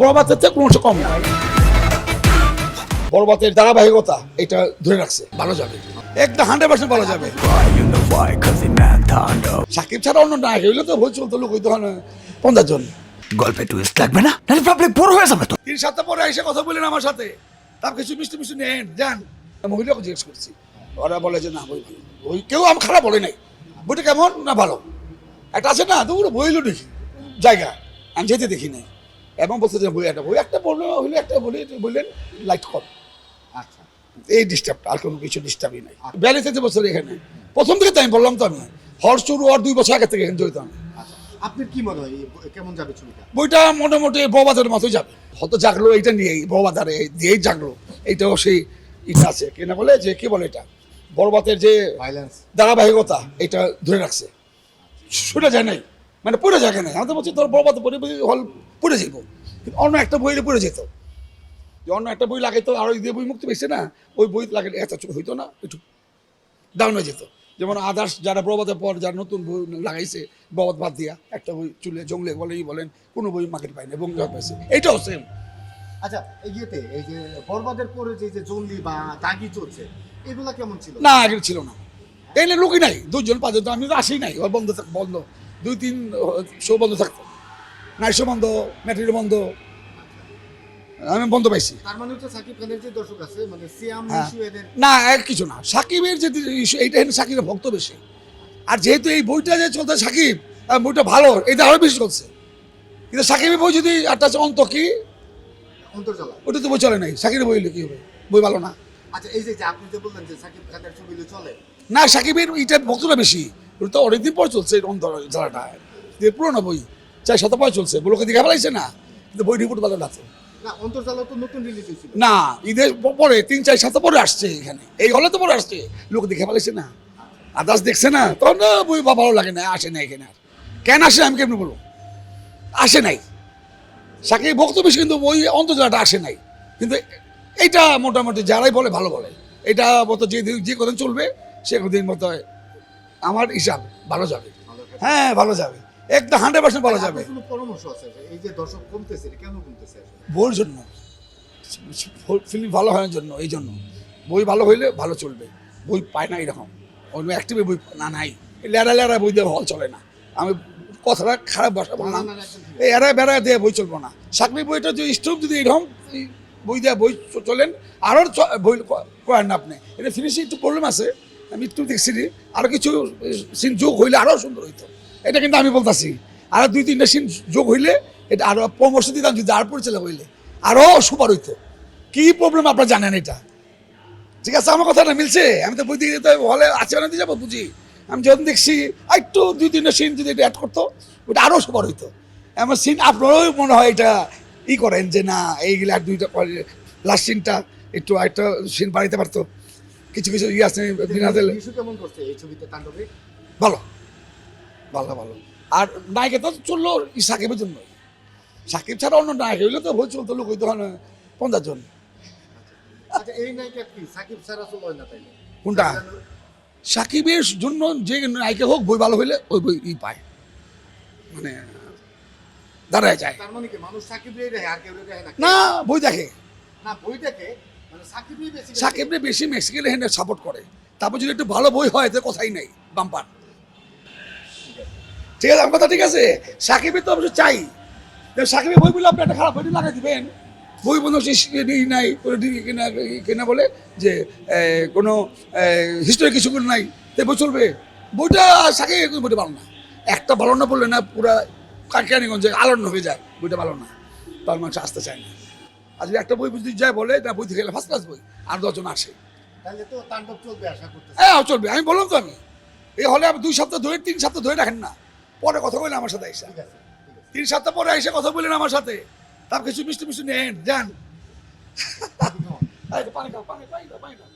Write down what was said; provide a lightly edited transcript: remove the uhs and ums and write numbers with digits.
বড়বাতের থেকে কোনো অংশ কম না। বড়বাতের ধারাবাহিকতা এটা ধরে রাখছে, ভালো যাবে, একটা 100% ভালো যাবে। সাকিব ছাড়া অন্য নায়ক হইলে তো ভুল চলতো, লোক হইতো 50 জন। গল্পে টুইস্ট লাগবে না, নাহলে পাবলিক বোর হয়ে যাবে তো। 3 সপ্তাহ পরে এসে কথা বললেন আমার সাথে, তার কিছু মিষ্টি মিষ্টি নেন যান। মহিলাকে জিজ্ঞেস করছি, ওরা বলে যে না বই ভালো। বই কেউ আমি খারাপ বলে নাই, বইটা কেমন না ভালো একটা আছে না, তো ওরা বইলো দেখি জায়গা আমি যেতে দেখি নাই, এবং বলতে যে বই একটা বললো হইলে একটা বললেন লাইট কম। আচ্ছা, এই ডিস্টার্বটা আর কোনো কিছু ডিস্টার্বই নাই। 42 বছর এখানে প্রথম থেকে তো আমি বললাম তো, আমি হর্ষ শুরু আর 2 বছর আগে থেকে এখানে জড়িত আমি। আচ্ছা, আপনার কি মনে হয় কেমন যাবে ছবিটা? বইটা মোটামুটি বড়বাজারের মতোই যাবে, হয়তো জাগলো এইটা নিয়েই, বড়বাজারে দিয়েই জাগলো। এইটাও সেই ইচ্ছা আছে কিনা বলে যে কি বলে এটা বড়বাতের যে ভাইলেন্স ধারাবাহিকতা এটা ধরে রাখছে, শুনে যায় নাই, মানে পড়ে যায় নাই। আমাদের বলছি তোর বড়বাদ হল পড়ে যাইব, কিন্তু অন্য একটা বইলে পড়ে যেত, যে অন্য একটা বই লাগাইতো, আর ওই যে বই মুক্তি পেয়েছে না, ওই বই লাগালে এত হইতো না, একটু ডাউন হয়ে যেত। যেমন আদার্স যারা প্রবাদের পর যারা নতুন বই লাগাইছে প্রবাদ বাদ দিয়া, একটা বই চুলে জংলে বলেই বলেন, কোনো বই মার্কেট পায় না এবং জয় পাইছে, এইটাও সেম। আচ্ছা, এই যে বরবাদের পরে যে জঙ্গলি বা দাগি চলছে, এগুলা কেমন ছিল? না আগে ছিল না, এনে লোকই নাই, 2 জন 5 জন, তো আমি তো আসি নাই, ওর বন্ধ বন্ধ 2-3 শো বন্ধ থাকতো, নাইট শো বন্ধ, ম্যাট্রিক বন্ধ, আমি বন্ধ পাইছি। তার মানে হচ্ছে সাকিব খানের যে দর্শক আছে, মানে সিয়াম হ্যাঁ। ইস্যু এদের না এক কিছু না, সাকিবের যে ইস্যু এইটা এখানে সাকিবের ভক্ত বেশি, আর যেহেতু এই বইটা যে চলতে সাকিব বইটা ভালো, এটা আরো বেশি চলছে। কিন্তু সাকিবের বই যদি একটা আছে অন্ত কি, অন্তর্জালা। ওটা তো বই চলে নাই, সাকিবের বই হলে কি হবে, বই ভালো না। আচ্ছা, এই যে আপনি যে বললেন যে সাকিব খানের ছবিগুলো চলে, না সাকিবের এটা ভক্তটা বেশি, ওটা তো অনেকদিন পর চলছে এই অন্তর্জালাটা, যে পুরোনো বই 4-7 পর চলছে, বলোকে দেখা ফেলাইছে না, কিন্তু বই রিপোর্ট ভালো না তো। না অন্তর্জালা তো নতুন রিলিজ হয়েছিল। না ঈদের পরে 3-4 সপ্তাহ পরে আসছে এখানে, এই হলে তো পরে আসছে, লোক দেখে ফেলেছে না, আদার্স দেখছে না, তখন না বই বা ভালো লাগে না, আসে না এখানে। আর কেন আসে আমি কেমনি বলবো, আসে নাই, সাকিব ভক্ত বেশি, কিন্তু ওই অন্তর্জালাটা আসে নাই। কিন্তু এইটা মোটামুটি যারাই বলে ভালো বলে, এটা মতো যে কদিন চলবে সে কদিন মতো আমার হিসাব ভালো যাবে। হ্যাঁ ভালো যাবে, একটা 100% ভালো যাবে। আপনার কোনো পরামর্শ আছে যে এই যে দর্শক কমতেছে, এটা কেন কমতেছে আসলে? বইয়ের জন্য, ফিল্ম ভালো হওয়ার জন্য, এই জন্য বই ভালো হইলে ভালো চলবে। বই পায় না এরকম, অন্য অ্যাক্টিভে বই না নাই, লেরা লেরা বই দিয়ে হল চলে না। আমি কথাটা খারাপ ভাষা বললাম, এই এরা বেড়া দিয়ে বই চলবো না। সাকরি বইটা যদি স্টোভ যদি এরকম বই দেওয়া বই চলেন, আরও বই করেন না আপনি, এটা ফিনিশিং একটু প্রবলেম আছে, আমি একটু দেখছি, আরও কিছু সিন যোগ হইলে আরও সুন্দর হইতো। এটা কিন্তু আমি বলতেছি, আরও 2-3টা সিন যোগ হইলে এটা আরও পরামর্শ দিতাম, যদি আর পরিচালক হইলে আরও সুপার হইতো। কি প্রবলেম আপনারা জানেন এটা, ঠিক আছে? আমার কথাটা মিলছে, আমি তো বই দিয়ে যেতে হলে আছে না দিয়ে যাবো বুঝি। আমি যখন দেখছি একটু 2-3টা সিন যদি এটা অ্যাড করতো, ওটা আরও সুপার হইতো। এমন সিন আপনারাও মনে হয় এটা করেন যে না এইগুলো আর 2টা লাস্ট সিনটা একটু একটা সিন বাড়াইতে পারতো, কিছু কিছু আছে বিনা দিলে। ইস্যু কেমন করছে এই ছবিতে তাণ্ডবে? ভালো ভালো ভালো। আর নায়িকা তো চললো সাকিবের জন্য, সাকিব ছাড়া অন্য নায়ক হইলে তো ভুল চলতো, লোক হইতো 50 জন। আচ্ছা, এই নায়িকা কি সাকিব ছাড়া চলে না তাইলে? কোনটা? সাকিবের জন্য যে নায়িকা হোক, বই ভালো হইলে ওই বই পায়, মানে দাঁড়ায় যায়। তার মানে কি মানুষ সাকিবরেই দেখে আর কেউ দেখে না? না বই দেখে, না বই দেখে, মানে সাকিবই বেশি দেখে। সাকিবরে বেশি মেক্সিকান হ্যান্ডে সাপোর্ট করে, তারপর যদি একটু ভালো বই হয় তো কথাই নাই, বাম্পার। ঠিক আছে আমার কথা ঠিক আছে, সাকিবের তো অবশ্য চাই, সাকিবের বই বলে আপনি একটা খারাপ বই লাগাই দিবেন, বই বন্ধু নাই কেনা বলে যে কোনো হিস্টোরি কিছু করে নাই, তো বই চলবে। বইটা সাকিব বইটা ভালো না, একটা ভালো না বললে না পুরা কাকিয়ানিগঞ্জে আলোড়ন হয়ে যায়, বইটা ভালো না, তার মানুষ আসতে চায় না। আর যদি একটা বই বুঝতে যায় বলে না, বই থেকে গেলে ফার্স্ট ক্লাস বই, আর 10 জন আসে, তাহলে তো তাণ্ডব চলবে আশা করতেছি। হ্যাঁ চলবে। আমি বললাম তো, আমি এই হলে আমি 2 সপ্তাহ ধরে 3 সপ্তাহ ধরে রাখেন না, পরে কথা বললেন আমার সাথে এসে, ঠিক আছে, ঠিক আছে। 3 সপ্তাহ পরে এসে কথা বললেন আমার সাথে, তার কিছু মিষ্টি মিষ্টি নেন যান। পানি খাও, পানি খাও, পানি খাও।